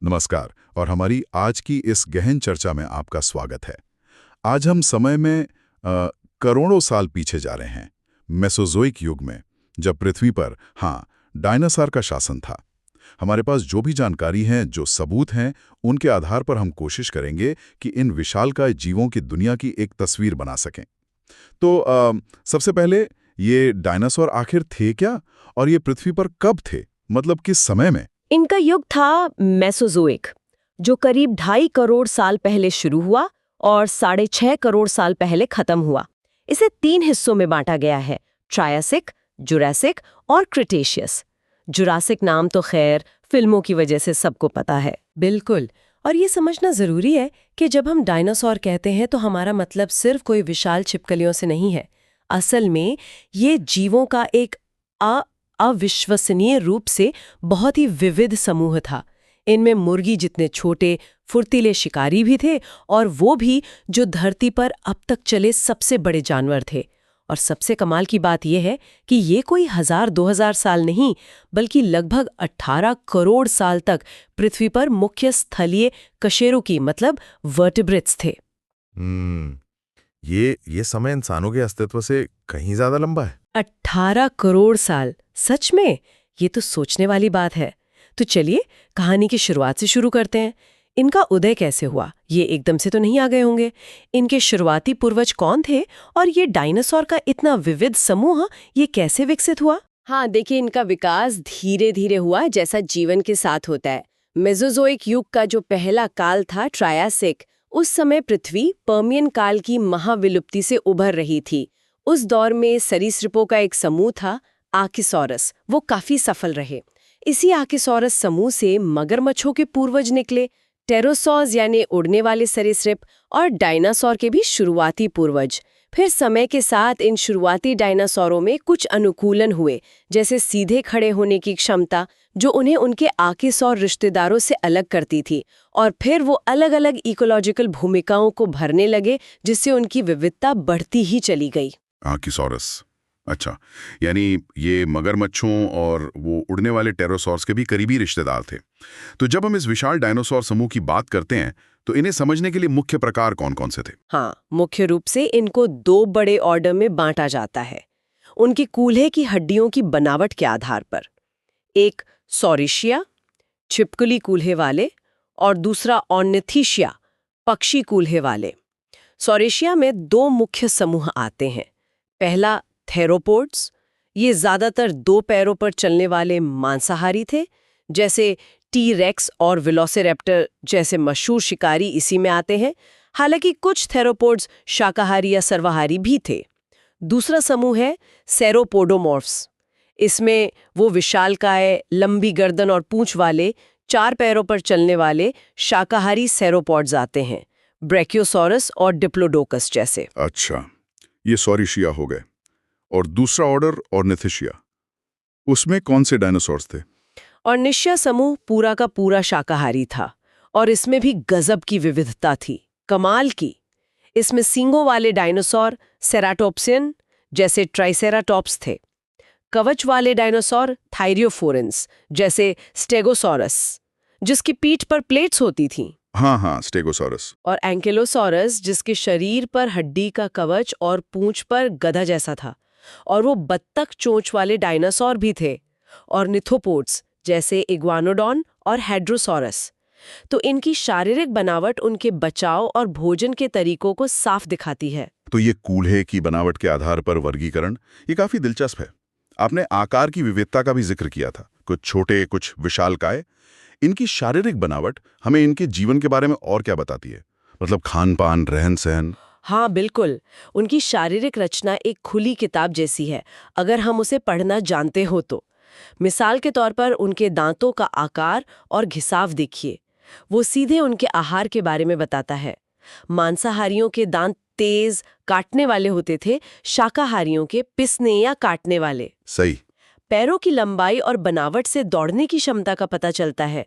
नमस्कार और हमारी आज की इस गहन चर्चा में आपका स्वागत है। आज हम समय में करोड़ों साल पीछे जा रहे हैं, मेसोजोइक युग में, जब पृथ्वी पर डायनासोर का शासन था। हमारे पास जो भी जानकारी है, जो सबूत हैं, उनके आधार पर हम कोशिश करेंगे कि इन विशालकाय जीवों की दुनिया की एक तस्वीर बना सकें। तो सबसे पहले ये डायनासोर आखिर थे क्या, और ये पृथ्वी पर कब थे, मतलब किस समय में? इनका युग था मेसोजोइक, जो करीब 2.5 करोड़ साल पहले शुरू हुआ और 6.5 करोड़ साल पहले खत्म हुआ। इसे 3 हिस्सों में बांटा गया है: ट्रायसिक, जुरासिक और क्रिटेशियस। जुरासिक नाम तो खैर फिल्मों की वजह से सबको पता है। बिल्कुल। और ये समझना जरूरी है कि जब हम डायनासोर कहते हैं तो हमारा मतलब सिर्फ कोई विशाल छिपकलियों से नहीं है। असल में ये जीवों का एक अविश्वसनीय रूप से बहुत ही विविध समूह था। इनमें मुर्गी जितने छोटे फुर्तीले शिकारी भी थे, और वो भी जो धरती पर अब तक चले सबसे बड़े जानवर थे। और सबसे कमाल की बात यह है कि ये कोई 1000-2000 साल नहीं, बल्कि लगभग 18 करोड़ साल तक पृथ्वी पर मुख्य स्थलीय कशेरुकी मतलब वर्टिब्रेट्स थे। ये समय इंसानों के अस्तित्व से कहीं ज्यादा लंबा है। 18 करोड़ साल, सच में ये तो सोचने वाली बात है। तो चलिए कहानी की शुरुआत से शुरू करते हैं। इनका उदय कैसे हुआ? ये एकदम से तो नहीं आ गए होंगे। इनके शुरुआती पूर्वज कौन थे, और ये डायनासोर का इतना विविध समूह ये कैसे विकसित हुआ? हाँ, देखिए, इनका विकास धीरे धीरे हुआ, जैसा जीवन के साथ होता है। मेसोजोइक युग का जो पहला काल था, ट्रायसिक, उस समय पृथ्वी पर्मियन काल की महाविलुप्ति से उभर रही थी। उस दौर में सरीसृपों का एक समूह था, आर्किसोरस। वो काफी सफल रहे। इसी आर्किसोरस समूह से मगरमच्छों के पूर्वज निकले, टेरोसॉर्स यानी उड़ने वाले सरीसृप, और डायनासोर के भी शुरुआती पूर्वज। फिर समय के साथ इन शुरुआती डायनासोरों में कुछ अनुकूलन हुए, जैसे सीधे खड़े होने की क्षमता, जो उन्हें उनके आर्किसोर रिश्तेदारों से अलग करती थी। और फिर वो अलग अलग इकोलॉजिकल भूमिकाओं को भरने लगे, जिससे उनकी विविधता बढ़ती ही चली गई। आर्किसोरस, अच्छा, यानी ये मगरमच्छों और वो उड़ने वाले टेरोसॉर्स के भी करीबी रिश्तेदार थे। तो जब हम इस विशाल डायनासोर समूह की बात करते हैं, तो इन्हें समझने के लिए मुख्य प्रकार कौन-कौन से थे? हाँ, मुख्य रूप से इनको 2 बड़े ऑर्डर में बांटा जाता है, उनकी कूल्हे की हड्डियों की बनावट के आधार पर। एक सॉरिशिया, छिपकली कूल्हे वाले, और दूसरा ऑर्निथिशिया, पक्षी कूल्हे वाले। सॉरिशिया में 2 मुख्य समूह आते हैं। पहला थेरोपोड्स, ये ज्यादातर 2 पैरों पर चलने वाले मांसाहारी थे, जैसे टी-रेक्स और वेलोसिरैप्टर जैसे मशहूर शिकारी इसी में आते हैं। हालांकि कुछ थेरोपोड्स शाकाहारी या सर्वाहारी भी थे। दूसरा समूह है सेरोपोडोमॉर्फ्स। इसमें वो विशालकाय, लंबी गर्दन और पूंछ वाले 4 पैरों पर चलने वाले शाकाहारी सेरोपॉड्स आते हैं, ब्रैकियोसॉरस और डिप्लोडोकस जैसे। अच्छा, ये सॉरिशिया हो गए। और दूसरा ऑर्डर ऑर्निथिशिया, उसमें कौन से डायनासोर्स थे? ऑर्निशिया समूह पूरा का पूरा शाकाहारी था, और इसमें भी गजब की विविधता थी, कमाल की। इसमें सींगों वाले डायनासोर सेराटोप्सियन जैसे ट्राइसेराटॉप्स थे। कवच वाले डायनासोर थायरियोफोरेंस जैसे स्टेगोसॉरस, जिसकी पीठ पर प्लेट्स होती थीं। हाँ, स्टेगोसॉरस। और एंकिलोसॉरस, जिसके शरीर पर हड्डी का कवच और पूंछ पर गधा जैसा था। और वो बत्तख चोंच वाले डायनासोर भी थे। और निथोपोड्स जैसे इग्वानोडॉन और हेड्रोसॉरस। तो इनकी शारीरिक बनावट उनके बचाव और भोजन के तरीकों को साफ दिखाती है। तो ये कूल्हे की बनावट के आधार पर वर्गीकरण, ये काफी दिलचस्प है। आपने आकार की विविधता का भी जिक्र किया था, कुछ छोटे, कुछ विशालकाय। इनकी शारीरिक बनावट हमें इनके जीवन के बारे में और क्या बताती है, मतलब खान पान, रहन सहन? हाँ, बिल्कुल। उनकी शारीरिक रचना एक खुली किताब जैसी है, अगर हम उसे पढ़ना जानते हो तो। मिसाल के तौर पर उनके दांतों का आकार और घिसाव देखिए, वो सीधे उनके आहार के बारे में बताता है। मांसाहारियों के दांत तेज काटने वाले होते थे, शाकाहारियों के पिसने या काटने वाले। सही। पैरों की लंबाई और बनावट से दौड़ने की क्षमता का पता चलता है।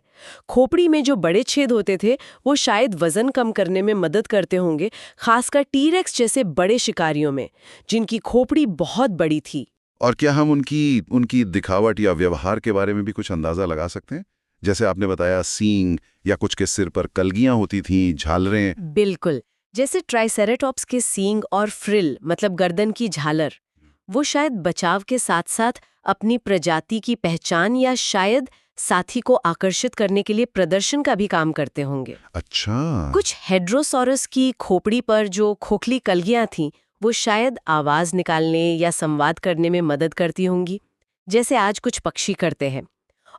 खोपड़ी में जो बड़े छेद होते थे, वो शायद वजन कम करने में मदद करते होंगे, खासकर टी-रेक्स जैसे बड़े शिकारियों में, जिनकी खोपड़ी बहुत बड़ी थी। और क्या हम उनकी दिखावट या व्यवहार के बारे में भी कुछ अंदाजा लगा सकते हैं? जैसे आपने बताया सींग या कुछ के सिर पर कलगियां होती थीं, झालरें। बिल्कुल, जैसे ट्राइसेरेटॉप्स के सींग और फ्रिल मतलब गर्दन की झालर, वो शायद बचाव के साथ साथ अपनी प्रजाति की पहचान या शायद साथी को आकर्षित करने के लिए प्रदर्शन का भी काम करते होंगे। अच्छा। कुछ हेड्रोसॉरस की खोपड़ी पर जो खोखली कलगियां थीं, वो शायद आवाज निकालने या संवाद करने में मदद करती होंगी, जैसे आज कुछ पक्षी करते हैं।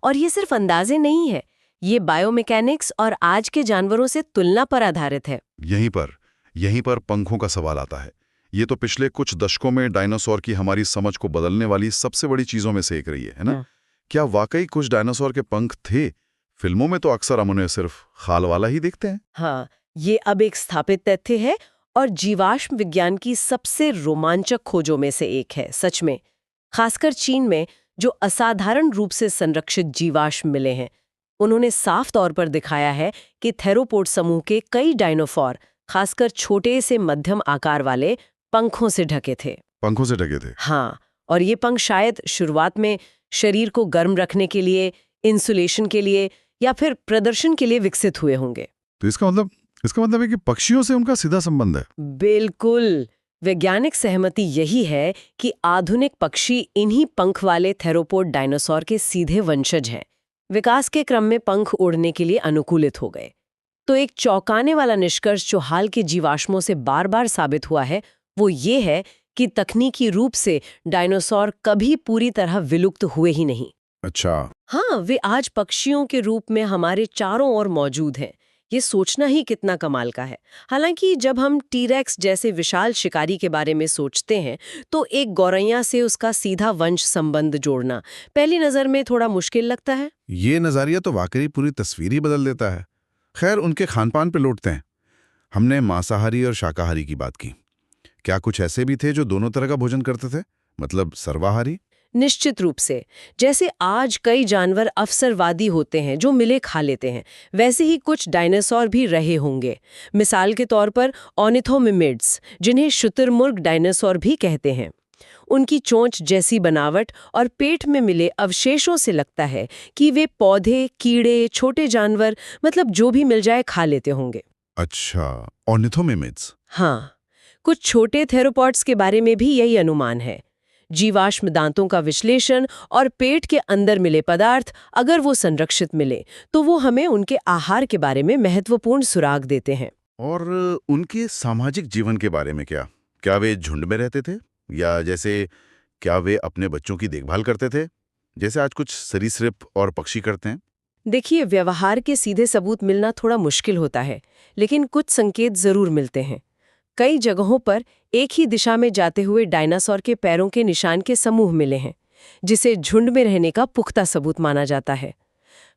और ये सिर्फ अंदाजे नहीं है, ये बायोमैकेनिक्स और आज के जानवरों से तुलना पर आधारित है। यहीं पर पंखों का सवाल आता है। ये तो पिछले कुछ दशकों में डायनासोर की हमारी समझ को बदलने वाली सबसे बड़ी चीजों में से एक रही है ना? क्या वाकई कुछ डायनासोर के पंख थे? फिल्मों में तो अक्सर हम उन्हें सिर्फ खाल वाला ही देखते हैं। हाँ, ये अब एक स्थापित तथ्य है और जीवाश्म विज्ञान की सबसे रोमांचक खोजों में से एक है, सच में। खासकर चीन में जो असाधारण रूप से संरक्षित जीवाश्म मिले हैं, उन्होंने साफ तौर पर दिखाया है कि थेरोपोड समूह के कई डायनासोर, खासकर छोटे से मध्यम आकार वाले, पंखों से ढके थे। पंखों से ढके थे? हाँ, और ये पंख शायद शुरुआत में शरीर को गर्म रखने के लिए, इंसुलेशन के लिए या फिर प्रदर्शन के लिए विकसित हुए होंगे। तो इसका मतलब है कि पक्षियों से उनका सीधा संबंध है। बिल्कुल। वैज्ञानिक सहमति यही है कि आधुनिक पक्षी इन्हीं पंख वाले थेरोपोड डायनासोर के सीधे वंशज हैं। विकास के क्रम में पंख उड़ने के लिए अनुकूलित हो गए। तो एक चौंकाने वाला निष्कर्ष जो हाल के जीवाश्मों से बार-बार साबित हुआ है, वो ये है कि तकनीकी रूप से डायनासोर कभी पूरी तरह विलुप्त हुए ही नहीं। अच्छा। हाँ, वे आज पक्षियों के रूप में हमारे चारों ओर मौजूद हैं। ये सोचना ही कितना कमाल का है। हालांकि जब हम टीरेक्स जैसे विशाल शिकारी के बारे में सोचते हैं, तो एक गौरैया से उसका सीधा वंश संबंध जोड़ना पहली नजर में थोड़ा मुश्किल लगता है। ये नज़रिया तो वाकई पूरी तस्वीर ही बदल देता है। खैर, उनके खानपान पे लौटते हैं। हमने मांसाहारी और शाकाहारी की बात की। क्या कुछ ऐसे भी थे जो दोनों तरह का भोजन करते थे, मतलब सर्वाहारी? निश्चित रूप से। जैसे आज कई जानवर अवसरवादी होते हैं जो मिले खा लेते हैं, वैसे ही कुछ डायनासोर भी रहे होंगे। मिसाल के तौर पर ऑर्निथोमिमिड्स, जिन्हें शुतुरमुर्ग डायनासोर भी कहते हैं। उनकी चोंच जैसी बनावट और पेट में मिले अवशेषों से लगता है कि वे पौधे, कीड़े, छोटे जानवर, मतलब जो भी मिल जाए खा लेते होंगे। अच्छा, ऑर्निथोमिमिड्स। हाँ, कुछ छोटे थेरोपॉड्स के बारे में भी यही अनुमान है। जीवाश्म दांतों का विश्लेषण और पेट के अंदर मिले पदार्थ अगर वो संरक्षित मिले, तो वो हमें उनके आहार के बारे में महत्वपूर्ण सुराग देते हैं। और उनके सामाजिक जीवन के बारे में क्या? क्या वे झुंड में रहते थे? या जैसे क्या वे अपने बच्चों की देखभाल करते थे, जैसे आज कुछ सरीसृप और पक्षी करते हैं? देखिए, व्यवहार के सीधे सबूत मिलना थोड़ा मुश्किल होता है, लेकिन कुछ संकेत जरूर मिलते हैं। कई जगहों पर एक ही दिशा में जाते हुए डायनासोर के पैरों के निशान के समूह मिले हैं, जिसे झुंड में रहने का पुख्ता सबूत माना जाता है।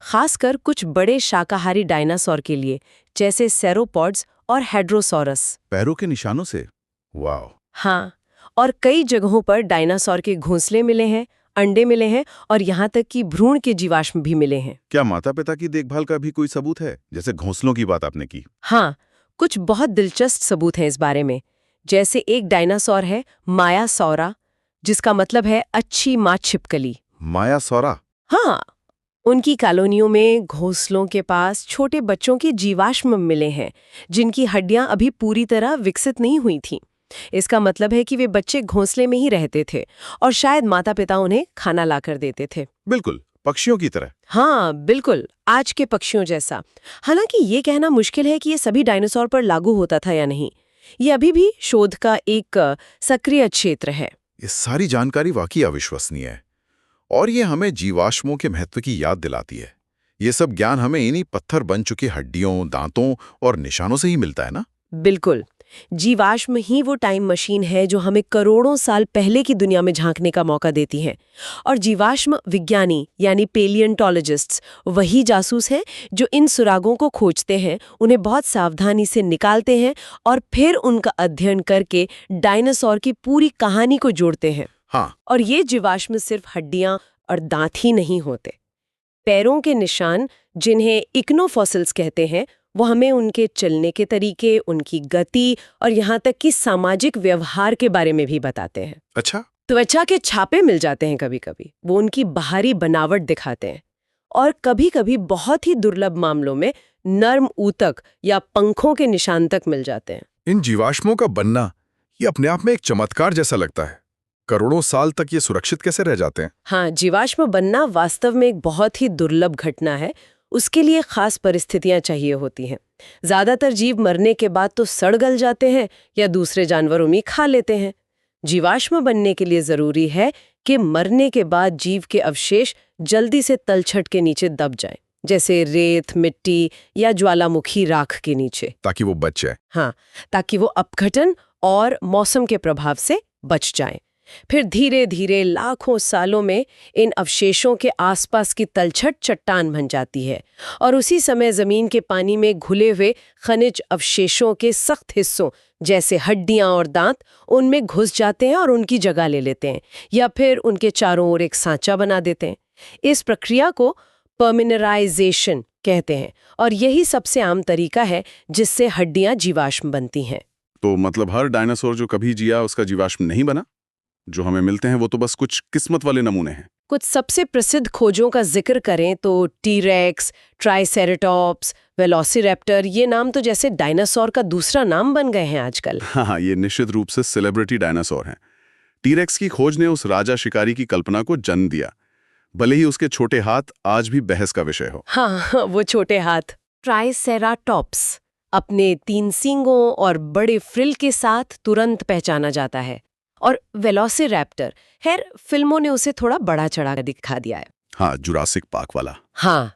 खासकर कुछ बड़े शाकाहारी डायनासोर के लिए, जैसे सेरोपॉड्स और हेड्रोसॉरस। पैरों के निशानों से? वाह। हाँ, और कई जगहों पर डायनासोर के घोंसले मिले हैं, अंडे मिले हैं और यहाँ तक कि भ्रूण के जीवाश्म भी मिले हैं। क्या माता पिता की देखभाल का भी कोई सबूत है, जैसे घोंसलों की बात आपने की? हाँ, कुछ बहुत दिलचस्प सबूत हैं इस बारे में। जैसे एक डायनासोर है मायासौरा, जिसका मतलब है अच्छी माँ छिपकली। मायासौरा? हाँ, उनकी कॉलोनियों में घोंसलों के पास छोटे बच्चों के जीवाश्म मिले हैं, जिनकी हड्डियां अभी पूरी तरह विकसित नहीं हुई थीं। इसका मतलब है कि वे बच्चे घोंसले में ही रहते थे और शायद माता पिता उन्हें खाना लाकर देते थे। बिल्कुल, पक्षियों की तरह। हाँ, बिल्कुल, आज के पक्षियों जैसा। हालांकि ये कहना मुश्किल है कि ये सभी डायनासोर पर लागू होता था या नहीं। ये अभी भी शोध का एक सक्रिय क्षेत्र है। ये सारी जानकारी वाकई अविश्वसनीय है और ये हमें जीवाश्मों के महत्व की याद दिलाती है। ये सब ज्ञान हमें इन्हीं पत्थर बन चुकी हड्डियों, दांतों और निशानों से ही मिलता है ना? बिल्कुल, जीवाश्म ही वो टाइम मशीन है जो हमें करोड़ों साल पहले की दुनिया में झांकने का मौका देती है। और जीवाश्म विज्ञानी यानी पेलियंटोलॉजिस्ट्स वही जासूस हैं जो इन सुरागों को खोजते हैं, उन्हें बहुत सावधानी से निकालते हैं और फिर उनका अध्ययन करके डायनासोर की पूरी कहानी को जोड़ते हैं। हाँ। और ये जीवाश्म सिर्फ हड्डियां और दांत ही नहीं होते। पैरों के निशान, जिन्हें इक्नोफॉसिल्स कहते हैं, वो हमें उनके चलने के तरीके, उनकी गति और यहाँ तक कि सामाजिक व्यवहार के बारे में भी बताते हैं। अच्छा। त्वचा के छापे मिल जाते हैं कभी-कभी, वो उनकी बाहरी बनावट दिखाते हैं। और कभी-कभी बहुत ही दुर्लभ मामलों में नर्म ऊतक या पंखों के निशान तक मिल जाते हैं। इन जीवाश्मों का बनना ये अपने आप में एक चमत्कार जैसा लगता है। करोड़ों साल तक ये सुरक्षित कैसे रह जाते हैं? हाँ, जीवाश्म बनना वास्तव में एक बहुत ही दुर्लभ घटना है। उसके लिए खास परिस्थितियां चाहिए होती हैं। ज्यादातर जीव मरने के बाद तो सड़ गल जाते हैं या दूसरे जानवरों में खा लेते हैं। जीवाश्म बनने के लिए जरूरी है कि मरने के बाद जीव के अवशेष जल्दी से तलछट के नीचे दब जाएं, जैसे रेत, मिट्टी या ज्वालामुखी राख के नीचे। ताकि वो बच जाए। हाँ, ताकि वो अपघटन और मौसम के प्रभाव से बच जाएं। फिर धीरे धीरे लाखों सालों में इन अवशेषों के आसपास की तलछट चट्टान बन जाती है और उसी समय जमीन के पानी में घुले हुए खनिज अवशेषों के सख्त हिस्सों जैसे हड्डियां और दांत उनमें घुस जाते हैं और उनकी जगह ले लेते हैं या फिर उनके चारों ओर एक सांचा बना देते हैं। इस प्रक्रिया को परमिनराइजेशन कहते हैं और यही सबसे आम तरीका है जिससे हड्डियां जीवाश्म बनती हैं। तो मतलब हर डायनासोर जो कभी जिया उसका जीवाश्म नहीं बना? जो हमें मिलते हैं वो तो बस कुछ किस्मत वाले नमूने हैं। कुछ सबसे प्रसिद्ध खोजों का जिक्र करें तो टीरेक्स, ट्राइसेरेटॉप्स, वेलोसिरैप्टर, ये नाम तो जैसे डायनासोर का दूसरा नाम बन गए हैं आजकल। हाँ, ये निश्चित रूप से सेलिब्रिटी डायनासोर हैं। टीरेक्स की खोज ने उस राजा शिकारी की कल्पना को जन्म दिया, भले ही उसके छोटे हाथ आज भी बहस का विषय हो। हाँ, वो छोटे हाथ। ट्राइसेराटॉप्स अपने 3 सींगों और बड़े फ्रिल के साथ तुरंत पहचाना जाता है और वेलोसिरैप्टर, खैर फिल्मों ने उसे थोड़ा बड़ा चढ़ा दिखा दिया है। हाँ, जुरासिक पार्क वाला। हाँ,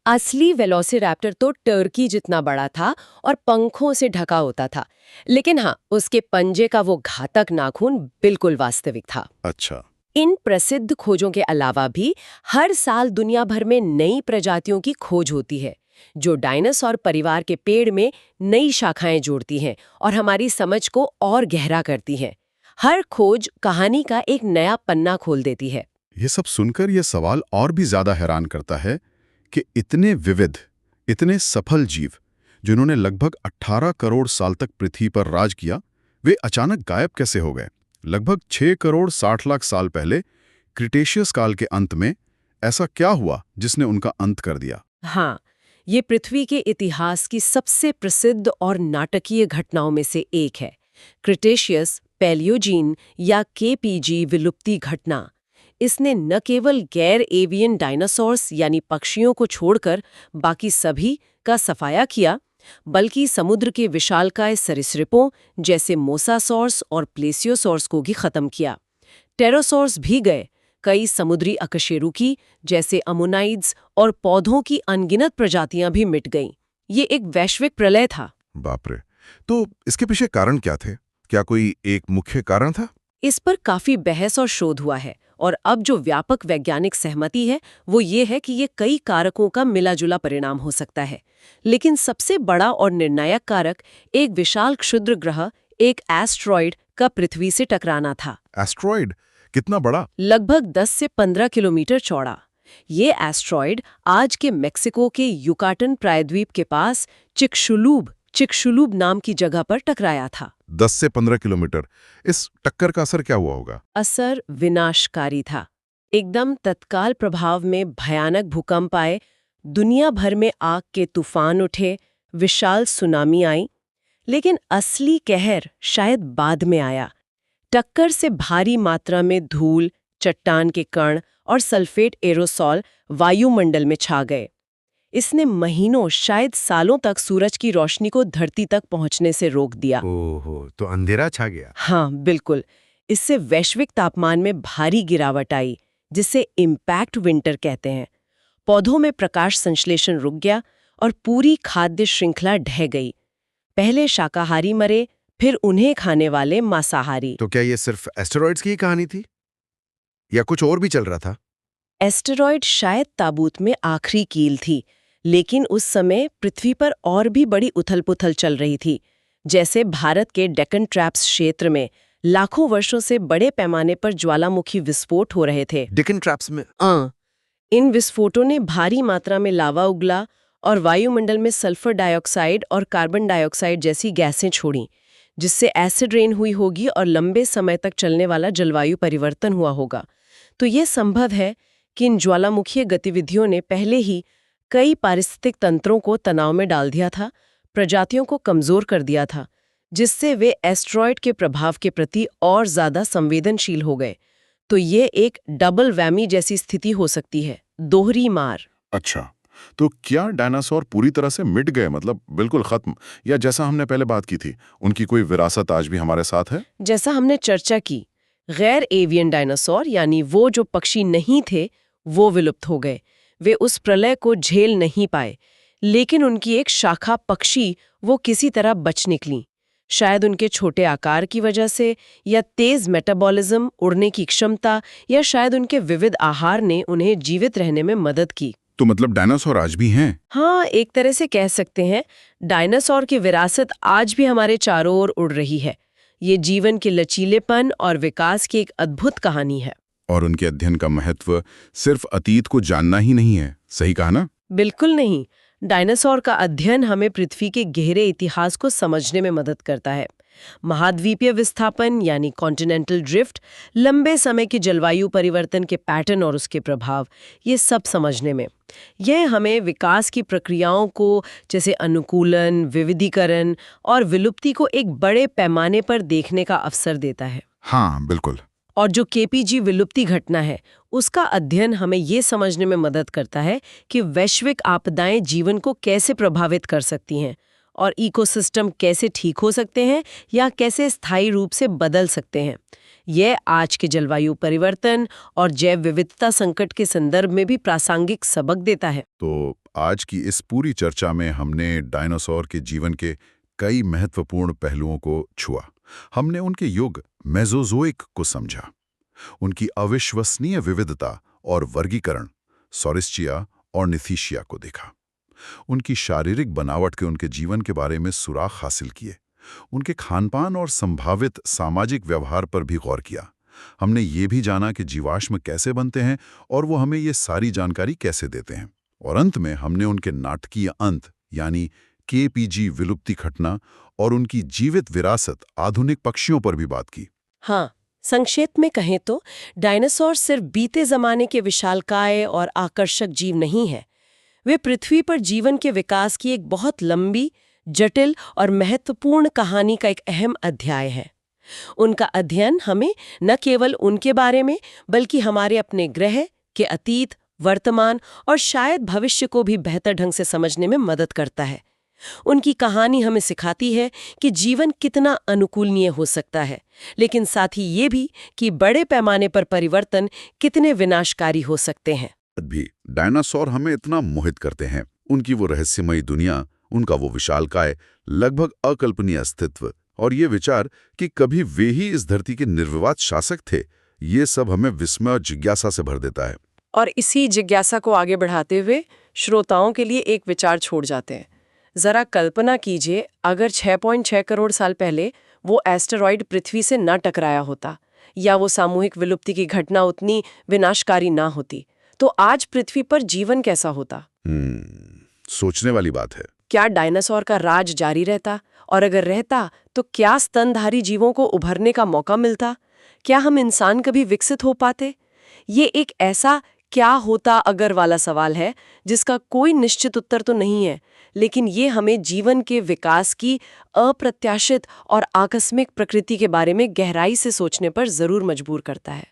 असली वेलोसिरैप्टर तो टर्की जितना बड़ा था और पंखों से ढका होता था, लेकिन हाँ, उसके पंजे का वो घातक नाखून बिल्कुल वास्तविक था। अच्छा। इन प्रसिद्ध खोजों के अलावा भी हर साल दुनिया भर में नई प्रजातियों की खोज होती है जो डायनासोर परिवार के पेड़ में नई शाखाएं जोड़ती हैं और हमारी समझ को और गहरा करती हैं। हर खोज कहानी का एक नया पन्ना खोल देती है। ये सब सुनकर यह सवाल और भी ज्यादा हैरान करता है कि इतने विविध, इतने सफल जीव जिन्होंने लगभग 18 करोड़ साल तक पृथ्वी पर राज किया, वे अचानक गायब कैसे हो गए? लगभग 6 करोड़ 60 लाख साल पहले क्रिटेशियस काल के अंत में ऐसा क्या हुआ जिसने उनका अंत कर दिया? हाँ, ये पृथ्वी के इतिहास की सबसे प्रसिद्ध और नाटकीय घटनाओं में से एक है। क्रिटेशियस पैलियोजीन या केपीजी विलुप्ति घटना। इसने न केवल गैर एवियन डायनासोर्स यानी पक्षियों को छोड़कर बाकी सभी का सफाया किया, बल्कि समुद्र के विशालकाय सरीसृपों जैसे मोसासॉर्स और प्लेसियोसॉर्स को भी खत्म किया। टेरोसॉर्स भी गए, कई समुद्री अकशेरुकी जैसे अमोनाइड्स और पौधों की अनगिनत प्रजातियां भी मिट गईं। ये एक वैश्विक प्रलय था। बाप रे! तो इसके पीछे कारण क्या थे? क्या कोई एक मुख्य कारण था? इस पर काफी बहस और शोध हुआ है और अब जो व्यापक वैज्ञानिक सहमति है वो ये है कि ये कई कारकों का मिला-जुला परिणाम हो सकता है। लेकिन सबसे बड़ा और निर्णायक कारक एक विशाल क्षुद्र ग्रह, एक एस्ट्रॉइड का पृथ्वी से टकराना था। एस्ट्रॉइड? कितना बड़ा? लगभग 10 से 15 किलोमीटर चौड़ा। ये एस्ट्रॉइड आज के मेक्सिको के युकाटन प्रायद्वीप के पास चिक्शुलूब नाम की जगह पर टकराया था। 10 से 15 किलोमीटर। इस टक्कर का असर क्या हुआ होगा? असर विनाशकारी था। एकदम तत्काल प्रभाव में भयानक भूकंप आए, दुनिया भर में आग के तूफान उठे, विशाल सुनामी आई। लेकिन असली कहर शायद बाद में आया। टक्कर से भारी मात्रा में धूल, चट्टान के कण और सल्फेट एरोसॉल वायुमंडल में छा गए। इसने महीनों, शायद सालों तक सूरज की रोशनी को धरती तक पहुंचने से रोक दिया। ओहो, तो अंधेरा छा गया। हाँ, बिल्कुल। इससे वैश्विक तापमान में भारी गिरावट आई, जिसे इम्पैक्ट विंटर कहते हैं। पौधों में प्रकाश संश्लेषण रुक गया और पूरी खाद्य श्रृंखला ढह गई। पहले शाकाहारी मरे, फिर उन्हें खाने वाले मांसाहारी। तो क्या ये सिर्फ एस्टेरॉइड्स की ही कहानी थी या कुछ और भी चल रहा था? एस्टेरॉइड शायद ताबूत में आखिरी कील थी, लेकिन उस समय पृथ्वी पर और भी बड़ी उथल-पुथल चल रही थी। जैसे भारत के डेक्कन ट्रैप्स क्षेत्र में लाखों वर्षों से बड़े पैमाने पर ज्वालामुखी विस्फोट हो रहे थे। डेक्कन ट्रैप्स में? इन विस्फोटों ने भारी मात्रा में लावा उगला और वायुमंडल में सल्फर डाइऑक्साइड और कार्बन डाइऑक्साइड जैसी गैसें छोड़ी, जिससे एसिड रेन हुई होगी और लंबे समय तक चलने वाला जलवायु परिवर्तन हुआ होगा। तो ये संभव है कि इन ज्वालामुखीय गतिविधियों ने पहले ही कई पारिस्थितिक तंत्रों को तनाव में डाल दिया था, प्रजातियों को कमजोर कर दिया था, जिससे वे एस्टेरॉयड के प्रभाव के प्रति और ज्यादा संवेदनशील हो गए। तो ये एक डबल वैमी जैसी स्थिति हो सकती है, दोहरी मार। अच्छा, तो क्या डायनासोर पूरी तरह से मिट गए, मतलब बिल्कुल खत्म, या जैसा हमने पहले बात की थी उनकी कोई विरासत आज भी हमारे साथ है? जैसा हमने चर्चा की, गैर एवियन डायनासोर यानी वो जो पक्षी नहीं थे, वो विलुप्त हो गए। वे उस प्रलय को झेल नहीं पाए, लेकिन उनकी एक शाखा पक्षी वो किसी तरह बच निकली। शायद उनके छोटे आकार की वजह से, या तेज मेटाबॉलिज्म, उड़ने की क्षमता, या शायद उनके विविध आहार ने उन्हें जीवित रहने में मदद की। तो मतलब डायनासोर आज भी हैं? हाँ, एक तरह से कह सकते हैं। डायनासोर की विरासत आज भी हमारे चारों ओर उड़ रही है। ये जीवन के लचीलेपन और विकास की एक अद्भुत कहानी है। और उनके अध्ययन का महत्व सिर्फ अतीत को जानना ही नहीं है, सही कहा ना? बिल्कुल नहीं। डायनासोर का अध्ययन हमें पृथ्वी के गहरे इतिहास को समझने में मदद करता है। महाद्वीपीय विस्थापन यानी कॉन्टिनेंटल ड्रिफ्ट, लंबे समय के जलवायु परिवर्तन के पैटर्न और उसके प्रभाव, ये सब समझने में यह हमें विकास की प्रक्रियाओं को, जैसे अनुकूलन, विविधीकरण और विलुप्ति को एक बड़े पैमाने पर देखने का अवसर देता है। हाँ, बिल्कुल। और जो केपीजी विलुप्ति घटना है, उसका अध्ययन हमें ये समझने में मदद करता है कि वैश्विक आपदाएं जीवन को कैसे प्रभावित कर सकती हैं और इकोसिस्टम कैसे ठीक हो सकते हैं या कैसे स्थायी रूप से बदल सकते हैं। यह आज के जलवायु परिवर्तन और जैव विविधता संकट के संदर्भ में भी प्रासंगिक सबक देता है। तो आज की इस पूरी चर्चा में हमने डायनासोर के जीवन के कई महत्वपूर्ण पहलुओं को छुआ। हमने उनके युग मेसोजोइक को समझा, उनकी अविश्वसनीय विविधता और वर्गीकरण सॉरिस्चिया और निथीशिया को देखा, उनकी शारीरिक बनावट के उनके जीवन के बारे में सुराग हासिल किए, उनके खानपान और संभावित सामाजिक व्यवहार पर भी गौर किया। हमने ये भी जाना कि जीवाश्म कैसे बनते हैं और वो हमें ये सारी जानकारी कैसे देते हैं। और अंत में हमने उनके नाटकीय अंत यानी केपीजी विलुप्ति घटना और उनकी जीवित विरासत आधुनिक पक्षियों पर भी बात की। हाँ, संक्षेप में कहें तो डायनासोर सिर्फ बीते जमाने के विशालकाय और आकर्षक जीव नहीं है। वे पृथ्वी पर जीवन के विकास की एक बहुत लंबी, जटिल और महत्वपूर्ण कहानी का एक अहम अध्याय है। उनका अध्ययन हमें न केवल उनके बारे में, बल्कि हमारे अपने ग्रह के अतीत, वर्तमान और शायद भविष्य को भी बेहतर ढंग से समझने में मदद करता है। उनकी कहानी हमें सिखाती है कि जीवन कितना अनुकूलनीय हो सकता है, लेकिन साथ ही ये भी कि बड़े पैमाने पर परिवर्तन कितने विनाशकारी हो सकते हैं। भी डायनासोर हमें इतना मोहित करते हैं, उनकी वो रहस्यमयी दुनिया, उनका वो विशालकाय, लगभग अकल्पनीय अस्तित्व और ये विचार कि कभी वे ही इस धरती के निर्विवाद शासक थे, ये सब हमें विस्मय और जिज्ञासा से भर देता है। और इसी जिज्ञासा को आगे बढ़ाते हुए श्रोताओं के लिए एक विचार छोड़ जाते हैं। जरा कल्पना कीजिए, अगर 6.6 करोड़ साल पहले वो एस्टेरॉयड पृथ्वी से न टकराया होता, या वो सामूहिक विलुप्ति की घटना उतनी विनाशकारी ना होती, तो आज पृथ्वी पर जीवन कैसा होता? सोचने वाली बात है। क्या डायनासोर का राज जारी रहता? और अगर रहता, तो क्या स्तनधारी जीवों को उभरने का मौका मिलता? क्या हम इंसान कभी विकसित हो पाते? ये एक ऐसा क्या होता अगर वाला सवाल है जिसका कोई निश्चित उत्तर तो नहीं है, लेकिन ये हमें जीवन के विकास की अप्रत्याशित और आकस्मिक प्रकृति के बारे में गहराई से सोचने पर जरूर मजबूर करता है।